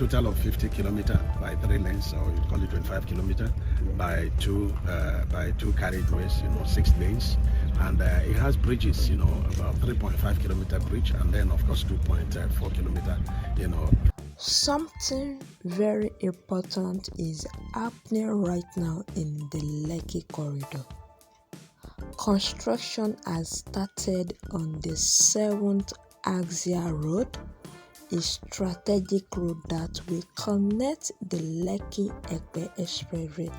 total of 50 kilometers by 3 lanes, or you call it 25 kilometers by two carriageways, 6 lanes. And it has bridges, about 3.5 kilometer bridge, and then of course 2.4 kilometer, Something very important is happening right now in the Lekki corridor. Construction has started on the 7th Axial Road, a strategic road that will connect the Lekki-Epe Expressway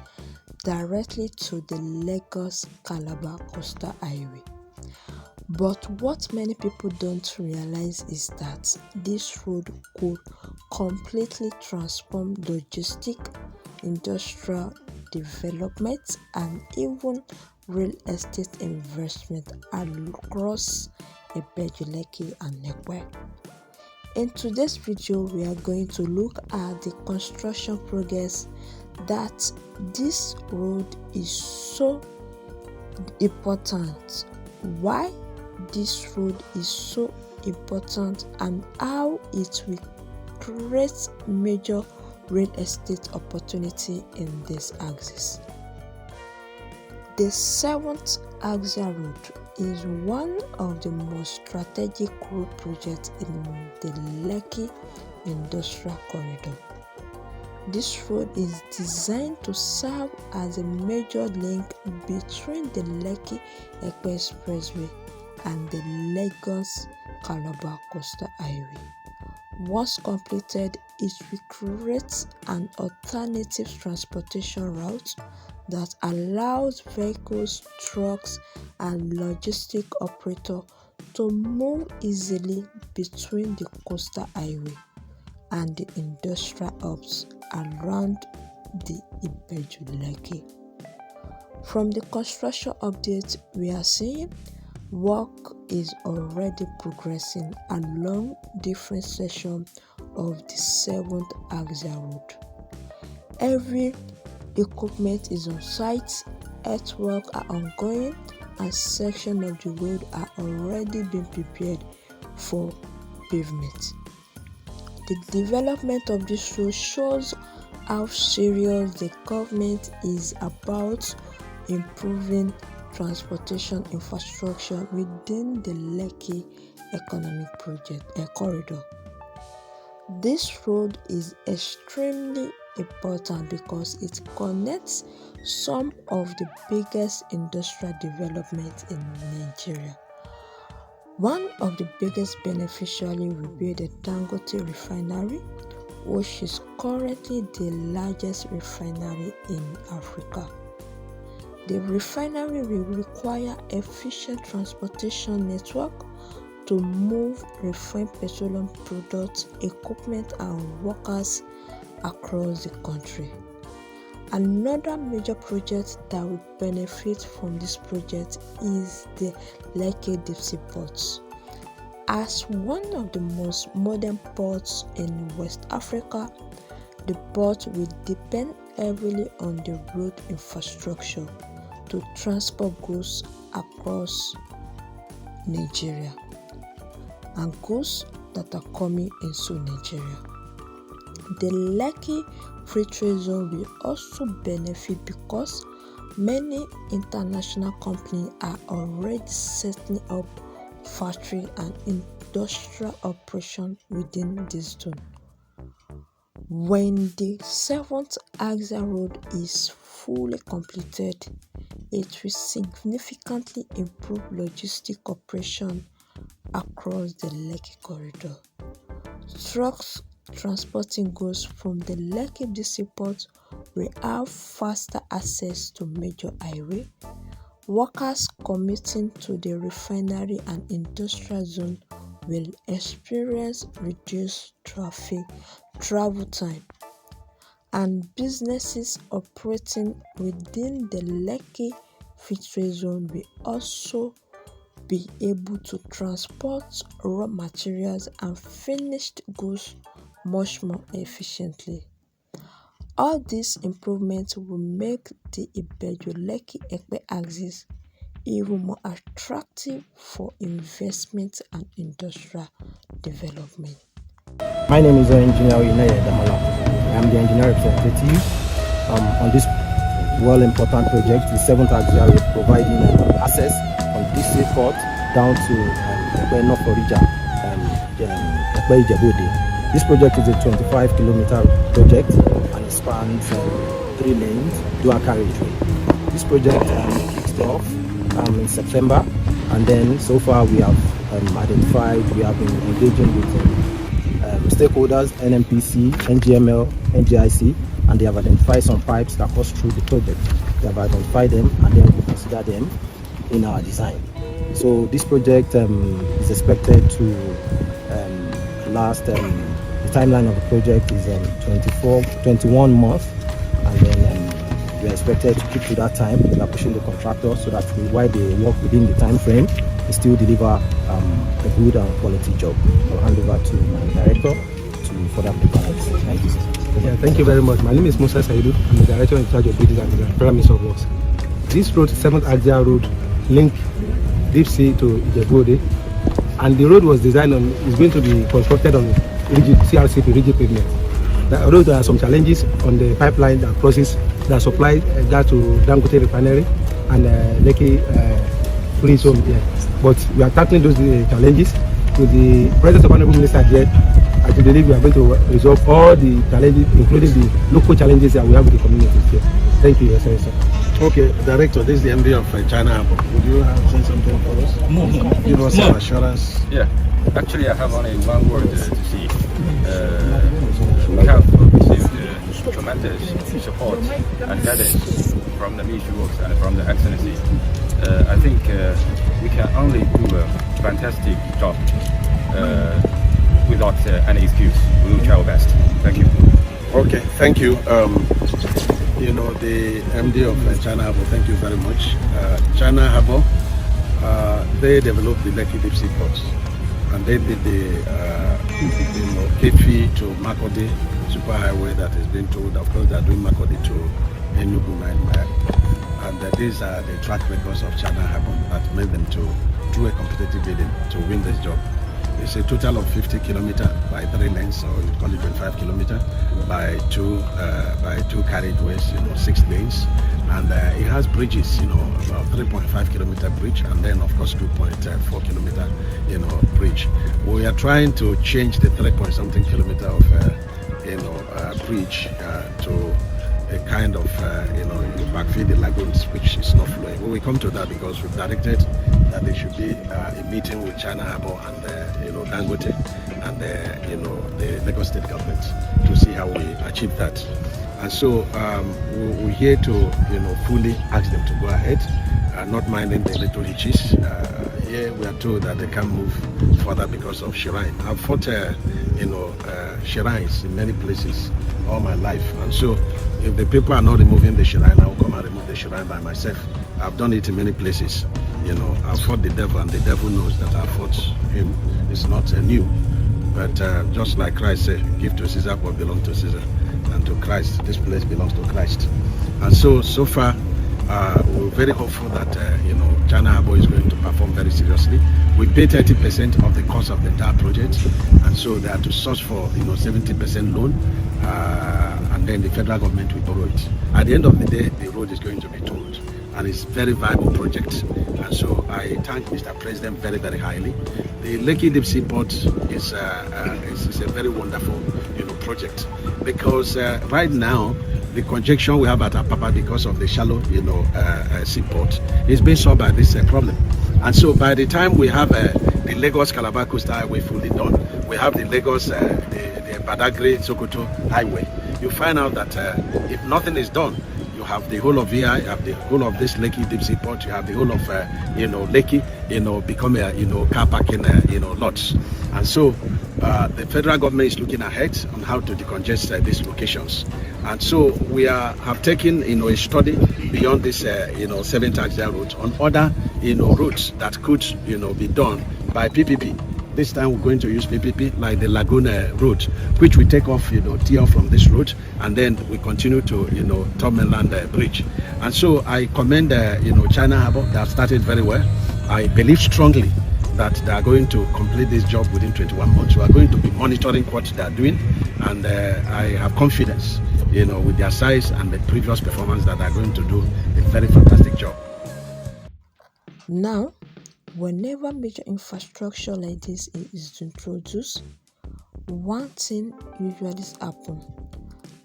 directly to the Lagos-Calabar Coastal Highway. But what many people don't realize is that this road could completely transform logistic, industrial development, and even real estate investment across Ibeju-Lekki and Epe. In today's video, we are going to look at the construction progress that this road is so important, why this road is so important, and how it will create major real estate opportunity in this axis. The 7th Axial Road is one of the most strategic road projects in the Lekki Industrial Corridor. This road is designed to serve as a major link between the Lekki-Epe Expressway and the Lagos-Calabar Coastal Highway. Once completed, it will create an alternative transportation route that allows vehicles, trucks, and logistic operators to move easily between the coastal highway and the industrial hubs around the Ibeju-Lekki. From the construction update we are seeing, work is already progressing along different sections of the 7th Axial Road. Every equipment is on site, earthworks are ongoing, and sections of the road are already being prepared for pavement. The development of this road shows how serious the government is about improving transportation infrastructure within the Lekki Economic Corridor. This road is extremely important because it connects some of the biggest industrial developments in Nigeria. One of the biggest beneficiaries will be the Dangote Refinery, which is currently the largest refinery in Africa. The refinery will require efficient transportation network to move refined petroleum products, equipment, and workers across the country. Another major project that will benefit from this project is the Lekki Deep Sea Port. As one of the most modern ports in West Africa, the port will depend heavily on the road infrastructure to transport goods across Nigeria and goods that are coming into Nigeria. The Lekki Free Trade Zone will also benefit because many international companies are already setting up factory and industrial operations within this zone. When the 7th Axial Road is fully completed, it will significantly improve logistic operation across the Lekki corridor. Trucks transporting goods from the Lekki Deep Sea Port will have faster access to major highway. Workers commuting to the refinery and industrial zone will experience reduced travel time, and businesses operating within the Lekki Free Trade Zone will also be able to transport raw materials and finished goods much more efficiently. All these improvements will make the Ibeju-Lekki-Epe axis even more attractive for investment and industrial development. My name is Engineer Inaya Damala. I'm the engineer representative on this important project, the 7th Axial Road, providing access from this seaport down to Epe North Florida, Epe-Expressway. This project is a 25-kilometer project and it spans 3 lanes, dual carriageway. This project kicked off in September, and then so far we have we have been engaging with stakeholders, NMPC, NGML, NGIC, and they have identified some pipes that pass through the project. They have identified them and then we consider them in our design. So this project is expected to last, the timeline of the project is 21 months, and then we are expected to keep to that time. We are pushing the contractor so that while they work within the time frame, they still deliver a good and quality job. I'll hand over to my director to further prepare. Thank you. Yeah, thank you very much. My name is Musa Saidu. I'm the director in charge of buildings and the Federal Ministry of Works. This road, 7th Axial Road, link deep sea to Ibeju-Lekki, and the road was designed on, is going to be constructed on rigid CRCP, rigid pavement. Although there are some challenges on the pipeline that crosses, that supply that to Dangote Refinery and Lekki free zone here. But we are tackling those challenges with the presence of Honorable Minister here. I believe we are going to resolve all the challenges, including the local challenges that we have with the communities here. Thank you, Your Excellency. Okay, Director, this is the MD of China Harbour. Would you say something for us? No. Give us some assurance. Yeah, actually I have only one word to say. We have received tremendous support and guidance from the Ministry of Works and from the Excellency. I think we can only do a fantastic job without any excuse. We will try our best. Thank you. Okay, thank you. You know, the MD of China Harbour, thank you very much. China Harbour, they developed the Lekki deep sea ports, and they did the Kefi to Makodi super highway that is being told. Of course, they are doing Makodi to Enugu 9 mile. And these are the track records of China Harbour that made them to do a competitive bidding to win this job. It's a total of 50 kilometers by 3 lanes, or you call it 25 kilometers by two carriageways, 6 lanes, and it has bridges, about 3.5 kilometer bridge, and then of course 2.4 kilometer, bridge. We are trying to change the 3-point-something kilometer of, bridge to a kind of, backfill the lagoons, which is not flowing. We will come to that because we've directed that there should be a meeting with China Harbour and Dangote and the Lagos State government to see how we achieve that. And so we're here to fully ask them to go ahead, not minding the little hitches. Here we are told that they can't move further because of shrine. I've fought shrines in many places all my life, and so if the people are not removing the shrine, I will come and remove the shrine by myself. I've done it in many places. I've fought the devil, and the devil knows that I fought him. It's not new, but just like Christ said, give to Caesar what belongs to Caesar, and to Christ, this place belongs to Christ. And so far, we're very hopeful that China Harbour is going to perform very seriously. We pay 30% of the cost of the entire project, and so they are to source for 70% loan, and then the federal government will borrow it. At the end of the day, the road is going to be tolled, and it's a very viable project. And so I thank Mr. President very, very highly. The Lekki Deep Sea Port is a very wonderful project, because right now the congestion we have at Apapa because of the shallow seaport is being solved by this problem. And so by the time we have the Lagos Calabar Coastal Highway fully done, we have the Lagos the Badagry Sokoto Highway, you find out that if nothing is done, you have the whole of VI, you have the whole of this Lekki Deep Sea Port, you have the whole of Lekki, become a car parking lots. And so the federal government is looking ahead on how to decongest these locations. And so we have taken a study beyond this 7th Axial Road on other routes that could be done by PPP. This time we're going to use PPP, like the Laguna Road, which we take off, tee off from this road, and then we continue to, Tom Mainland Bridge. And so I commend, China Harbour. They have started very well. I believe strongly that they are going to complete this job within 21 months. We are going to be monitoring what they are doing, and I have confidence, with their size and the previous performance, that they are going to do a very fantastic job. Now, whenever major infrastructure like this is introduced, one thing usually happens: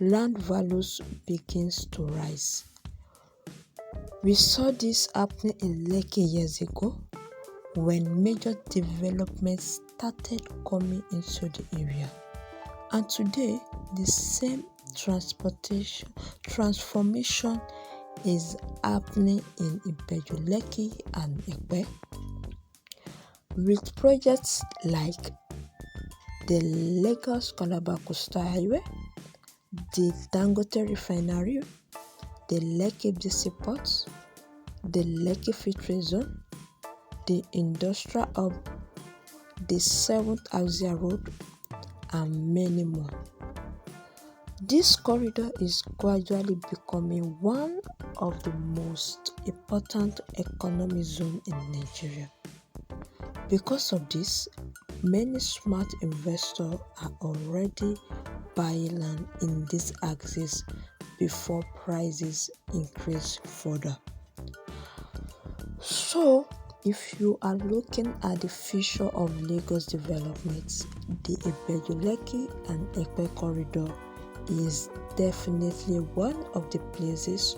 land values begins to rise. We saw this happening in Lekki years ago when major developments started coming into the area. And today, the same transformation is happening in Ibeju-Lekki and Epe, with projects like the Lagos Calabar Coastal Highway, the Dangote Refinery, the Lekki Port, the Lekki Free Zone, the Industrial Hub, the 7th Axial Road, and many more. This corridor is gradually becoming one of the most important economic zones in Nigeria. Because of this, many smart investors are already buying land in this axis before prices increase further. So, if you are looking at the future of Lagos development, the Ibeju-Lekki and Epe corridor is definitely one of the places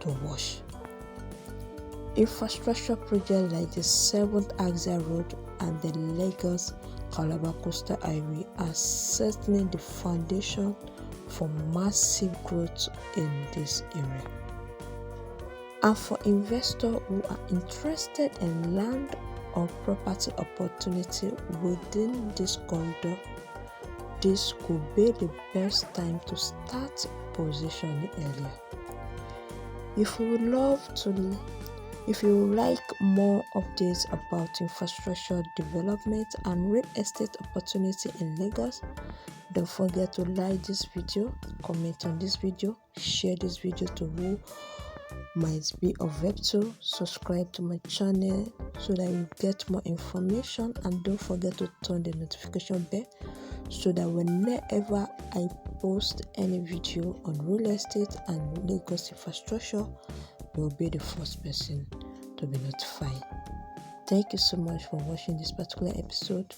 to watch. Infrastructure projects like the 7th Axial Road and the Lagos Calabar Coastal Highway are setting the foundation for massive growth in this area. And for investors who are interested in land or property opportunity within this corridor, this could be the best time to start positioning earlier. If you would like more updates about infrastructure development and real estate opportunity in Lagos, don't forget to like this video, comment on this video, share this video to who might be of help to, subscribe to my channel so that you get more information, and don't forget to turn the notification bell so that whenever I post any video on real estate and Lagos infrastructure, you will be the first person to be notified. Thank you so much for watching this particular episode.